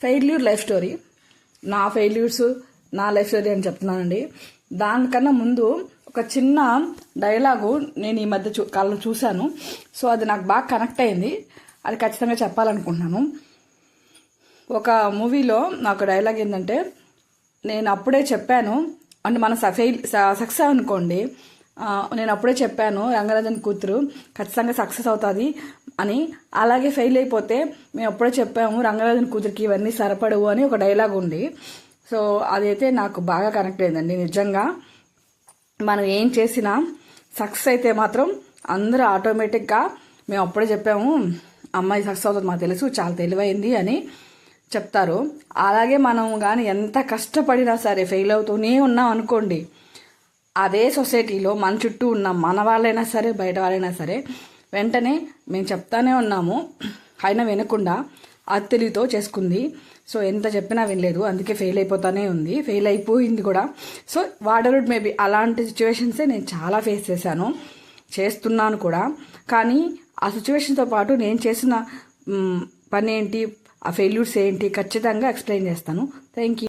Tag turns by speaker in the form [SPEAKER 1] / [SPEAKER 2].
[SPEAKER 1] Failure life story, నా failures నా life story అని చెప్తున్నానండి. దానికన్నా ముందు ఒక చిన్న డైలాగు నేను ఈ మధ్య కాలంలో చూశాను. సో అది నాకు బాగా కనెక్ట్ అయింది, అది ఖచ్చితంగా చెప్పాలనుకుంటున్నాను. ఒక మూవీలో నాకు డైలాగ్ ఏంటంటే, నేను అప్పుడే చెప్పాను అంటే మన సక్సెస్ అనుకోండి, నేను అప్పుడే చెప్పాను రంగరాజన్ కూతురు ఖచ్చితంగా సక్సెస్ అవుతుంది అని. అలాగే ఫెయిల్ అయిపోతే మేము అప్పుడే చెప్పాము రంగరాజన్ కూతురికి ఇవన్నీ సరిపడవు అని ఒక డైలాగ్ ఉంది. సో అదైతే నాకు బాగా కనెక్ట్ అయిందండి. నిజంగా మనం ఏం చేసినా సక్సెస్ అయితే మాత్రం అందరూ ఆటోమేటిక్గా మేము అప్పుడే చెప్పాము అమ్మాయి సక్సెస్ అవుతుంది మాకు తెలుసు చాలా తెలివైంది అని చెప్తారు. అలాగే మనం కానీ ఎంత కష్టపడినా సరే ఫెయిల్ అవుతూనే ఉన్నాం అనుకోండి, అదే సొసైటీలో మన చుట్టూ ఉన్న మన వాళ్ళైనా సరే బయట వాళ్ళైనా సరే వెంటనే మేము చెప్తానే ఉన్నాము అయినా వినకుండా అది తెలివితో చేసుకుంది. సో ఎంత చెప్పినా వినలేదు, అందుకే ఫెయిల్ అయిపోతానే ఉంది, ఫెయిల్ అయిపోయింది కూడా. సో వాటెవర్ మేబీ అలాంటి సిచ్యువేషన్సే నేను చాలా ఫేస్ చేశాను, చేస్తున్నాను కూడా. కానీ ఆ సిచ్యువేషన్తో పాటు నేను చేసిన పని ఏంటి, ఆ ఫెయిల్యూర్స్ ఏంటి ఖచ్చితంగా ఎక్స్ప్లెయిన్ చేస్తాను. Thank you.